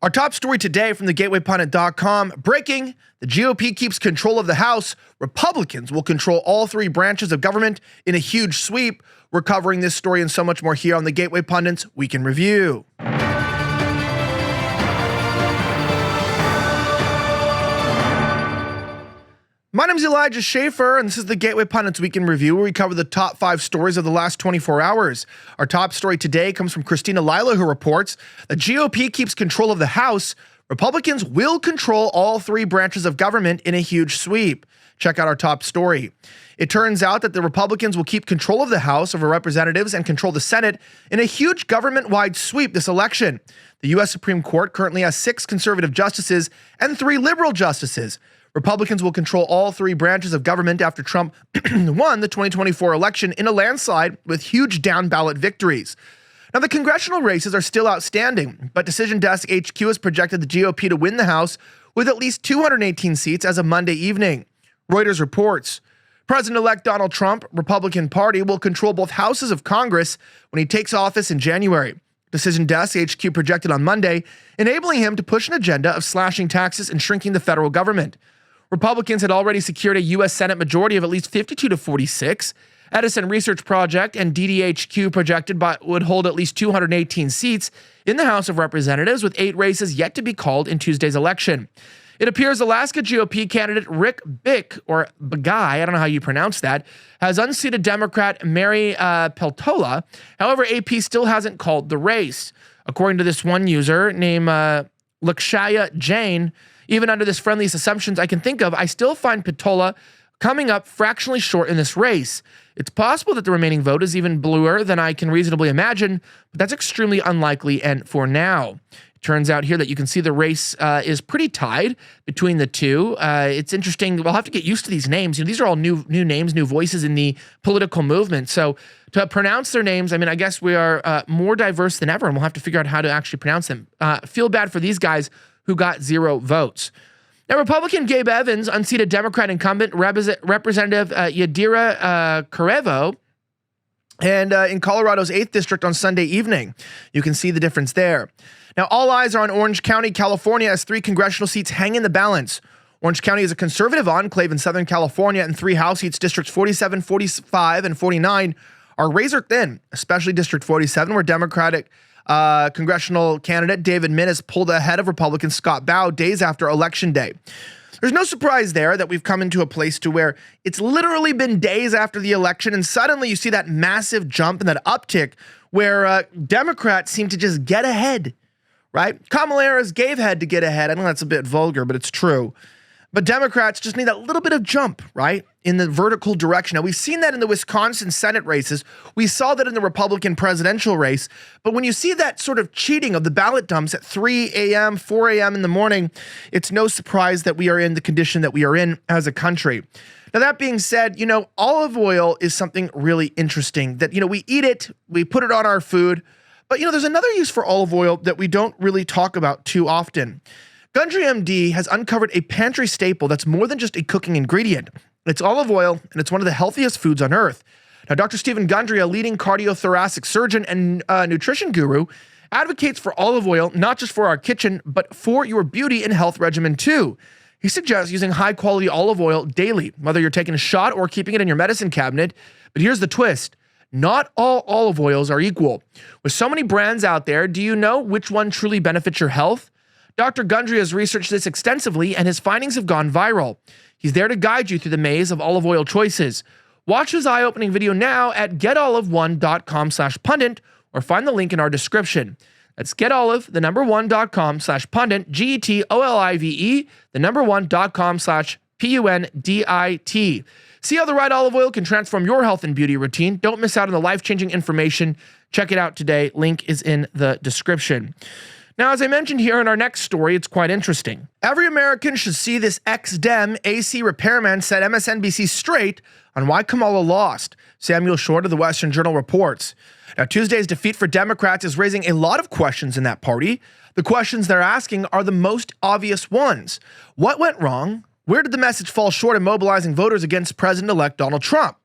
Our top story today from thegatewaypundit.com, breaking: the GOP keeps control of the House. Republicans will control all three branches of government in a huge sweep. We're covering this story and so much more here on the Gateway Pundit's Week in Review. My name is Elijah Schaffer, and this is the Gateway Pundit's Week in Review, where we cover the top 5 stories of the last 24 hours. Our top story today comes from Christina Lila, who reports the GOP keeps control of the House. Republicans will control all three branches of government in a huge sweep. Check out our top story. It turns out that the Republicans will keep control of the House of Representatives and control the Senate in a huge government-wide sweep this election. The U.S. Supreme Court currently has 6 conservative justices and 3 liberal justices. Republicans will control all three branches of government after Trump won the 2024 election in a landslide with huge down-ballot victories. Now, the congressional races are still outstanding, but Decision Desk HQ has projected the GOP to win the House with at least 218 seats as of Monday evening. Reuters reports President-elect Donald Trump, Republican Party, will control both houses of Congress when he takes office in January. Decision Desk HQ projected on Monday, enabling him to push an agenda of slashing taxes and shrinking the federal government. Republicans had already secured a U.S. Senate majority of at least 52 to 46. Edison Research Project and DDHQ projected would hold at least 218 seats in the House of Representatives, with 8 races yet to be called in Tuesday's election. It appears Alaska GOP candidate Rick Bick, or Begay, I don't know how you pronounce that, has unseated Democrat Mary Peltola. However, AP still hasn't called the race. According to this one user named Lakshaya Jain, even under this friendliest assumptions I can think of, I still find Peltola coming up fractionally short in this race. It's possible that the remaining vote is even bluer than I can reasonably imagine, but that's extremely unlikely and for now. It turns out here that you can see the race is pretty tied between the two. It's interesting. We'll have to get used to these names. You know, these are all new names, new voices in the political movement. So to pronounce their names, I mean, I guess we are more diverse than ever, and we'll have to figure out how to actually pronounce them. Feel bad for these guys who got 0 votes. Now, Republican Gabe Evans unseated Democrat incumbent Representative Yadira Carevo and in Colorado's 8th District on Sunday evening. You can see the difference there. Now, all eyes are on Orange County, California, as 3 congressional seats hang in the balance. Orange County is a conservative enclave in Southern California, and 3 House seats, Districts 47, 45, and 49, are razor thin, especially District 47, where Democratic congressional candidate David Minnis pulled ahead of Republican Scott Baugh days after Election Day. There's no surprise there that we've come into a place to where it's literally been days after the election, and suddenly you see that massive jump and that uptick where Democrats seem to just get ahead, right? Kamala gave head to get ahead. I know that's a bit vulgar, but it's true. But Democrats just need that little bit of jump, right, in the vertical direction. Now, we've seen that in the Wisconsin Senate races. We saw that in the Republican presidential race. But when you see that sort of cheating of the ballot dumps at 3 a.m., 4 a.m. in the morning, it's no surprise that we are in the condition that we are in as a country. Now, that being said, you know, olive oil is something really interesting that, you know, we eat it, we put it on our food. But, you know, there's another use for olive oil that we don't really talk about too often. Gundry MD has uncovered a pantry staple that's more than just a cooking ingredient. It's olive oil, and it's one of the healthiest foods on earth. Now, Dr. Stephen Gundry, a leading cardiothoracic surgeon and nutrition guru, advocates for olive oil not just for our kitchen, but for your beauty and health regimen too. He suggests using high-quality olive oil daily, whether you're taking a shot or keeping it in your medicine cabinet. But here's the twist. Not all olive oils are equal. With so many brands out there, do you know which one truly benefits your health? Dr. Gundry has researched this extensively, and his findings have gone viral. He's there to guide you through the maze of olive oil choices. Watch his eye-opening video now at getolive1.com/pundit, or find the link in our description. That's getolive1.com/pundit, GETOLIVE, 1.com/PUNDIT. See how the right olive oil can transform your health and beauty routine. Don't miss out on the life-changing information. Check it out today. Link is in the description. Now, as I mentioned here in our next story, it's quite interesting. Every American should see this Ex-Dem AC Repairman set MSNBC straight on why Kamala lost. Samuel Short of the Western Journal reports. Now, Tuesday's defeat for Democrats is raising a lot of questions in that party. The questions they're asking are the most obvious ones. What went wrong? Where did the message fall short in mobilizing voters against President-elect Donald Trump?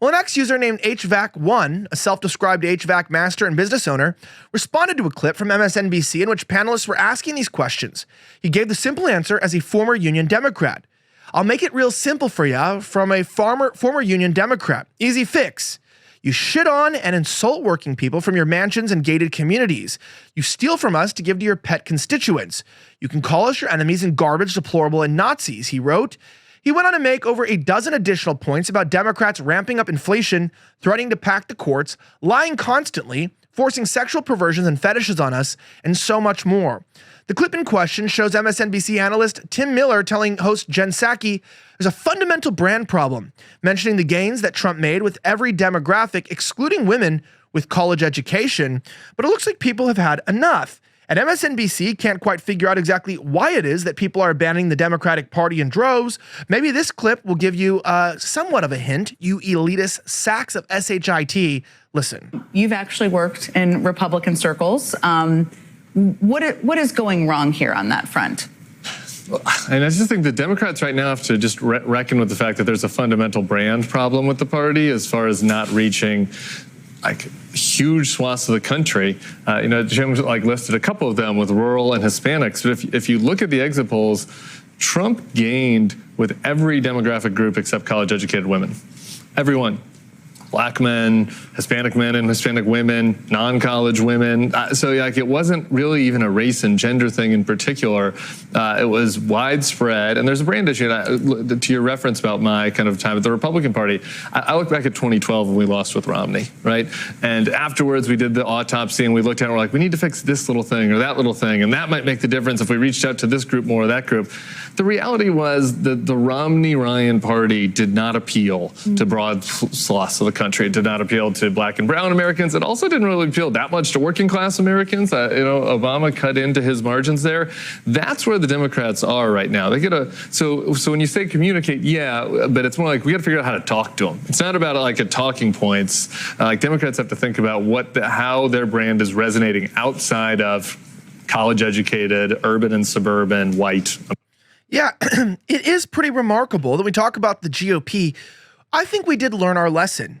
Well, an ex-user named HVAC1, a self-described HVAC master and business owner, responded to a clip from MSNBC in which panelists were asking these questions. He gave the simple answer as a former union Democrat. I'll make it real simple for you from a former union Democrat. Easy fix. You shit on and insult working people from your mansions and gated communities. You steal from us to give to your pet constituents. You can call us your enemies and garbage, deplorable, and Nazis, he wrote. He went on to make over a dozen additional points about Democrats ramping up inflation, threatening to pack the courts, lying constantly, forcing sexual perversions and fetishes on us, and so much more. The clip in question shows MSNBC analyst Tim Miller telling host Jen Psaki there's a fundamental brand problem, mentioning the gains that Trump made with every demographic, excluding women with college education. But it looks like people have had enough. And MSNBC can't quite figure out exactly why it is that people are abandoning the Democratic Party in droves. Maybe this clip will give you somewhat of a hint, you elitist sacks of SHIT. Listen. You've actually worked in Republican circles. What is going wrong here on that front? And I just think the Democrats right now have to just reckon with the fact that there's a fundamental brand problem with the party as far as not reaching like huge swaths of the country. Jim listed a couple of them with rural and Hispanics. But if you look at the exit polls, Trump gained with every demographic group except college-educated women. Everyone. Black men, Hispanic men and Hispanic women, non-college women. So it wasn't really even a race and gender thing in particular. It was widespread. And there's a brand issue. To your reference about my kind of time at the Republican Party, I look back at 2012 when we lost with Romney, right? And afterwards we did the autopsy and we looked at it and we're like, we need to fix this little thing or that little thing. And that might make the difference if we reached out to this group more or that group. The reality was that the Romney-Ryan party did not appeal to broad swaths of the country. It did not appeal to black and brown Americans. It also didn't really appeal that much to working class Americans. Obama cut into his margins there. That's where the Democrats are right now. They get so when you say communicate, yeah, but it's more like we got to figure out how to talk to them. It's not about like a talking points. Democrats have to think about how their brand is resonating outside of college-educated, urban and suburban, white. Yeah, it is pretty remarkable that we talk about the GOP. I think we did learn our lesson.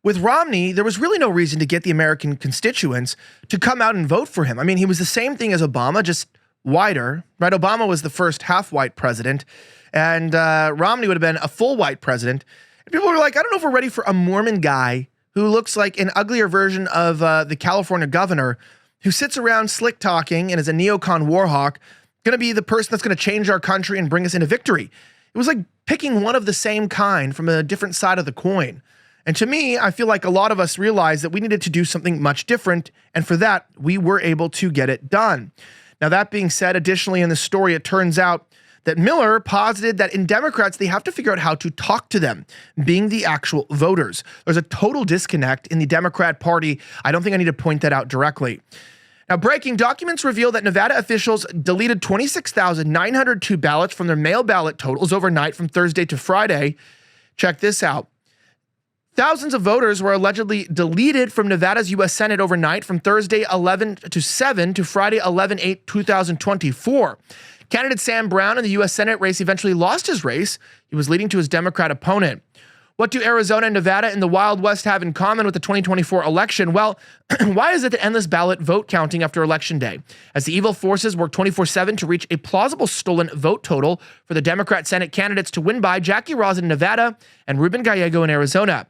With Romney, there was really no reason to get the American constituents to come out and vote for him. I mean, he was the same thing as Obama, just whiter, right? Obama was the first half-white president, and Romney would have been a full white president. And people were like, I don't know if we're ready for a Mormon guy who looks like an uglier version of the California governor who sits around slick-talking and is a neocon war hawk, going to be the person that's going to change our country and bring us into victory. It was like picking one of the same kind from a different side of the coin. And to me, I feel like a lot of us realized that we needed to do something much different. And for that, we were able to get it done. Now, that being said, additionally in the story, it turns out that Miller posited that in Democrats, they have to figure out how to talk to them, being the actual voters. There's a total disconnect in the Democrat Party. I don't think I need to point that out directly. Now, breaking documents reveal that Nevada officials deleted 26,902 ballots from their mail ballot totals overnight from Thursday to Friday. Check this out. Thousands of voters were allegedly deleted from Nevada's U.S. Senate overnight from Thursday 11 to 7 to Friday 11/8/2024. Candidate Sam Brown in the U.S. Senate race eventually lost his race. He was leading to his Democrat opponent. What do Arizona and Nevada and the Wild West have in common with the 2024 election? Well, why is it the endless ballot vote counting after Election Day? As the evil forces work 24/7 to reach a plausible stolen vote total for the Democrat Senate candidates to win by Jackie Rosen in Nevada and Ruben Gallego in Arizona.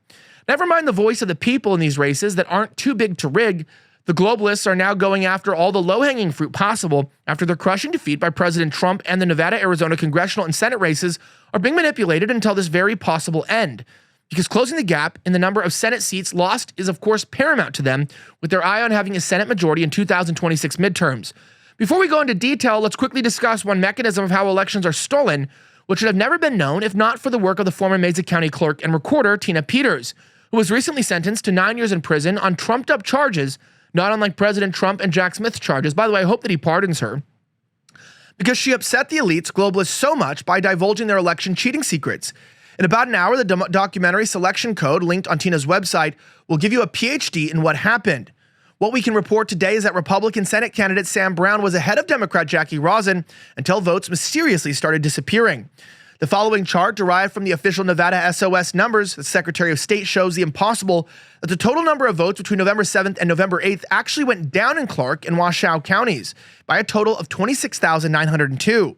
Never mind the voice of the people in these races that aren't too big to rig. The globalists are now going after all the low-hanging fruit possible after their crushing defeat by President Trump, and the Nevada, Arizona congressional and Senate races are being manipulated until this very possible end. Because closing the gap in the number of Senate seats lost is, of course, paramount to them, with their eye on having a Senate majority in 2026 midterms. Before we go into detail, let's quickly discuss one mechanism of how elections are stolen, which would have never been known if not for the work of the former Mesa County clerk and recorder, Tina Peters, who was recently sentenced to 9 years in prison on trumped-up charges, not unlike President Trump and Jack Smith's charges. By the way, I hope that he pardons her, because she upset the elites, globalists, so much by divulging their election cheating secrets. In about an hour, the documentary Selection Code, linked on Tina's website, will give you a PhD in what happened. What we can report today is that Republican Senate candidate Sam Brown was ahead of Democrat Jackie Rosen until votes mysteriously started disappearing. The following chart, derived from the official Nevada SOS numbers, the Secretary of State shows the impossible that the total number of votes between November 7th and November 8th actually went down in Clark and Washoe counties by a total of 26,902.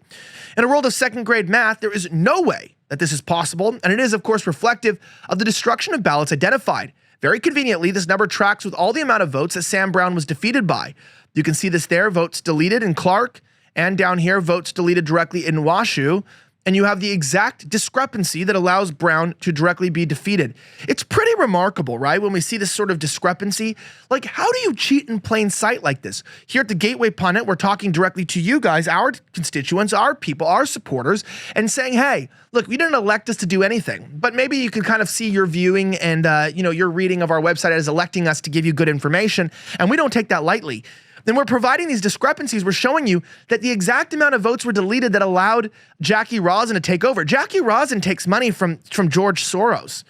In a world of second-grade math, there is no way that this is possible, and it is, of course, reflective of the destruction of ballots identified. Very conveniently, this number tracks with all the amount of votes that Sam Brown was defeated by. You can see this there, votes deleted in Clark, and down here, votes deleted directly in Washoe. And you have the exact discrepancy that allows Brown to directly be defeated. It's pretty remarkable, right? When we see this sort of discrepancy, like, how do you cheat in plain sight like this? Here at the Gateway Pundit, we're talking directly to you guys, our constituents, our people, our supporters, and saying, hey, look, we didn't elect us to do anything, but maybe you can kind of see your viewing and, your reading of our website as electing us to give you good information. And we don't take that lightly. Then we're providing these discrepancies. We're showing you that the exact amount of votes were deleted that allowed Jackie Rosen to take over. Jackie Rosen takes money from George Soros.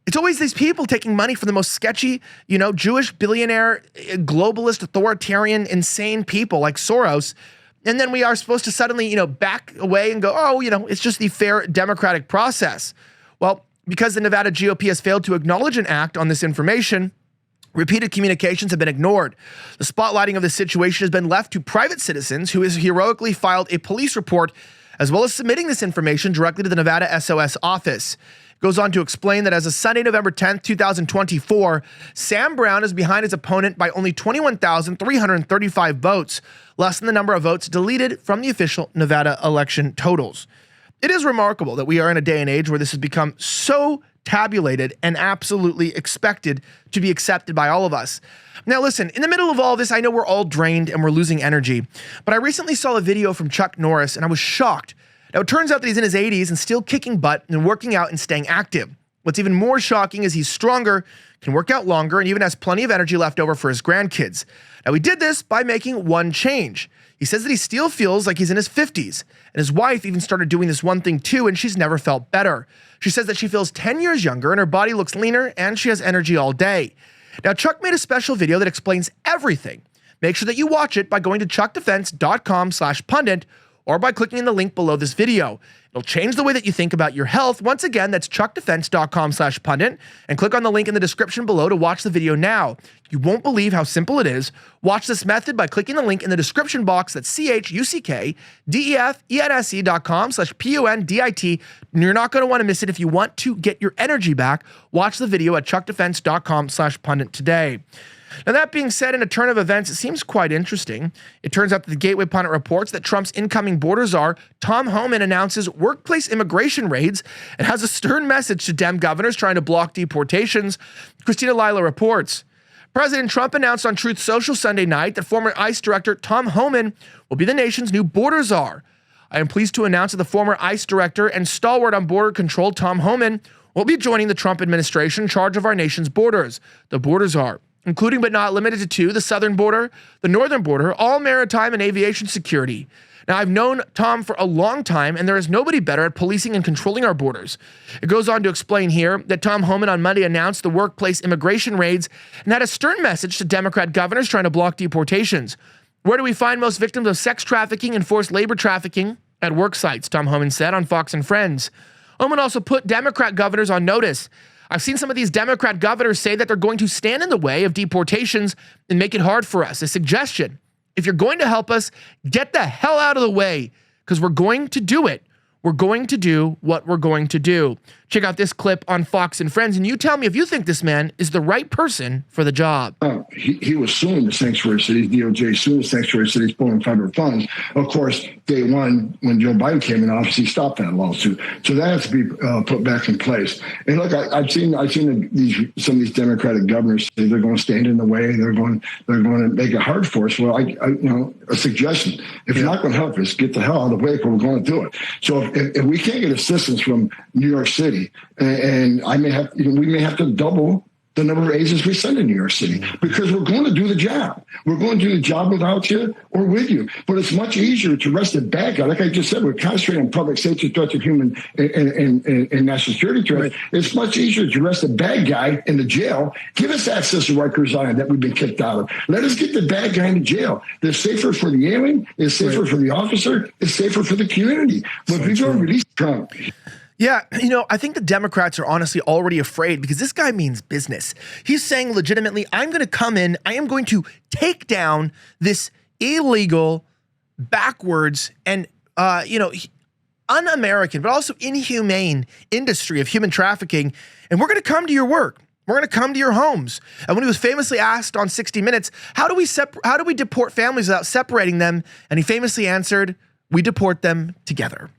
It's always these people taking money from the most sketchy, Jewish billionaire, globalist, authoritarian, insane people like Soros. And then we are supposed to suddenly, back away and go, oh, it's just the fair democratic process. Well, because the Nevada GOP has failed to acknowledge and act on this information, repeated communications have been ignored. The spotlighting of this situation has been left to private citizens who has heroically filed a police report, as well as submitting this information directly to the Nevada SOS office. It goes on to explain that as of Sunday, November 10th, 2024, Sam Brown is behind his opponent by only 21,335 votes, less than the number of votes deleted from the official Nevada election totals. It is remarkable that we are in a day and age where this has become so tabulated and absolutely expected to be accepted by all of us. Now listen, in the middle of all this, I know we're all drained and we're losing energy, but I recently saw a video from Chuck Norris and I was shocked. Now it turns out that he's in his 80s and still kicking butt and working out and staying active. What's even more shocking is he's stronger, can work out longer, and even has plenty of energy left over for his grandkids. Now he did this by making one change. He says that he still feels like he's in his 50s, and his wife even started doing this one thing too, and she's never felt better. She says that she feels 10 years younger and her body looks leaner and she has energy all day. Now, Chuck made a special video that explains everything. Make sure that you watch it by going to chuckdefense.com/pundit or by clicking in the link below this video. It'll change the way that you think about your health. Once again, that's chuckdefense.com/pundit, and click on the link in the description below to watch the video now. You won't believe how simple it is. Watch this method by clicking the link in the description box. That's chuckdefense.com/pundit. You're not going to want to miss it. If you want to get your energy back, watch the video at chuckdefense.com/pundit today. Now, that being said, in a turn of events, it seems quite interesting. It turns out that the Gateway Pundit reports that Trump's incoming border czar, Tom Homan, announces workplace immigration raids and has a stern message to Dem governors trying to block deportations. Christina Lila reports. President Trump announced on Truth Social Sunday night that former ICE Director Tom Homan will be the nation's new border czar. I am pleased to announce that the former ICE Director and stalwart on border control, Tom Homan, will be joining the Trump administration in charge of our nation's borders, the border czar, including but not limited to the southern border, the northern border, all maritime and aviation security. Now, I've known Tom for a long time, and there is nobody better at policing and controlling our borders. It goes on to explain here that Tom Homan on Monday announced the workplace immigration raids and had a stern message to Democrat governors trying to block deportations. Where do we find most victims of sex trafficking and forced labor trafficking? At work sites, Tom Homan said on Fox and Friends. Homan also put Democrat governors on notice. I've seen some of these Democrat governors say that they're going to stand in the way of deportations and make it hard for us. A suggestion: if you're going to help us, get the hell out of the way, because we're going to do it. We're going to do what we're going to do. Check out this clip on Fox and Friends, and you tell me if you think this man is the right person for the job. He was suing the sanctuary cities, DOJ suing the sanctuary cities, pulling federal funds. Of course, day one, when Joe Biden came in office, he stopped that lawsuit. So that has to be put back in place. And look, I've seen some of these Democratic governors say they're going to stand in the way. They're going to make it hard for us. Well, a suggestion: if you're not going to help us, get the hell out of the way, because we're going to do it. So if we can't get assistance from New York City, and we may have to double the number of agents we send in New York City, because we're going to do the job. We're going to do the job without you or with you. But it's much easier to arrest a bad guy. Like I just said, we're concentrating on public safety threats of human and national security threats. Right. It's much easier to arrest a bad guy in the jail. Give us access to Rikers Island that we've been kicked out of. Let us get the bad guy in the jail. It's safer for the alien. It's safer for the officer. It's safer for the community. But we don't release Trump. Yeah, I think the Democrats are honestly already afraid because this guy means business. He's saying legitimately, I'm going to come in, I am going to take down this illegal, backwards, and, un-American, but also inhumane industry of human trafficking, and we're going to come to your work. We're going to come to your homes. And when he was famously asked on 60 Minutes, how do we deport families without separating them? And he famously answered, we deport them together.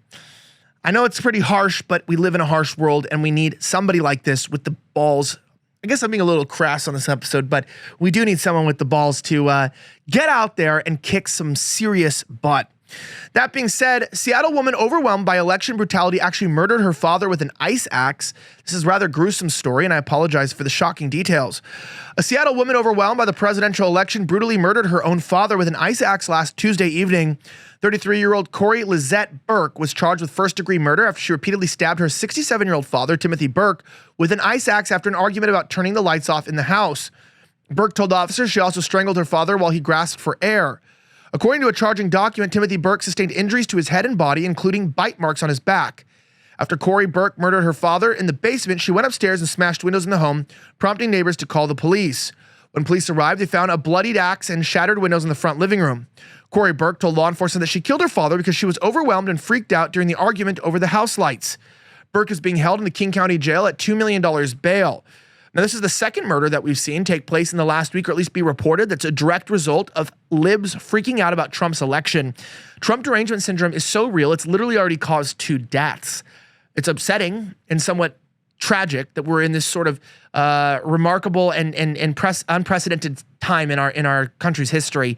I know it's pretty harsh, but we live in a harsh world and we need somebody like this with the balls. I guess I'm being a little crass on this episode, but we do need someone with the balls to get out there and kick some serious butt. That being said, Seattle woman overwhelmed by election brutality actually murdered her father with an ice axe. This is a rather gruesome story, and I apologize for the shocking details. A Seattle woman overwhelmed by the presidential election brutally murdered her own father with an ice axe last Tuesday evening. 33-year-old Corey Lizette Burke was charged with first-degree murder after she repeatedly stabbed her 67-year-old father, Timothy Burke, with an ice axe after an argument about turning the lights off in the house. Burke told officers she also strangled her father while he grasped for air. According to a charging document, Timothy Burke sustained injuries to his head and body, including bite marks on his back. After Corey Burke murdered her father in the basement, she went upstairs and smashed windows in the home, prompting neighbors to call the police. When police arrived, they found a bloodied axe and shattered windows in the front living room. Corey Burke told law enforcement that she killed her father because she was overwhelmed and freaked out during the argument over the house lights. Burke is being held in the King County Jail at $2 million bail. Now, this is the second murder that we've seen take place in the last week, or at least be reported, that's a direct result of libs freaking out about Trump's election. Trump derangement syndrome is so real, it's literally already caused 2 deaths. It's upsetting and somewhat tragic that we're in this sort of remarkable and unprecedented time in our country's history.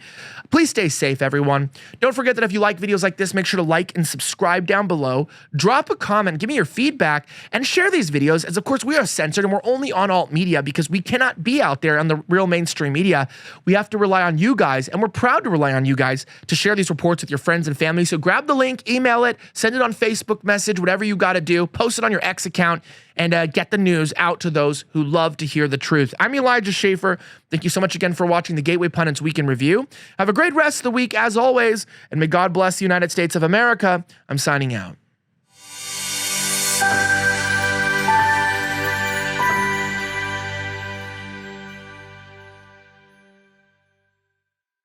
Please stay safe, everyone. Don't forget that if you like videos like this, make sure to like and subscribe down below. Drop a comment, give me your feedback, and share these videos, as of course we are censored and we're only on alt media because we cannot be out there on the real mainstream media. We have to rely on you guys, and we're proud to rely on you guys to share these reports with your friends and family. So grab the link, email it, send it on Facebook message, whatever you got to do, post it on your X account, and get the news out to those who love to hear the truth. I'm Elijah Schaffer. Thank you so much again for watching the Gateway Pundits Week in Review. Have a great rest of the week as always, and may God bless the United States of America. I'm signing out.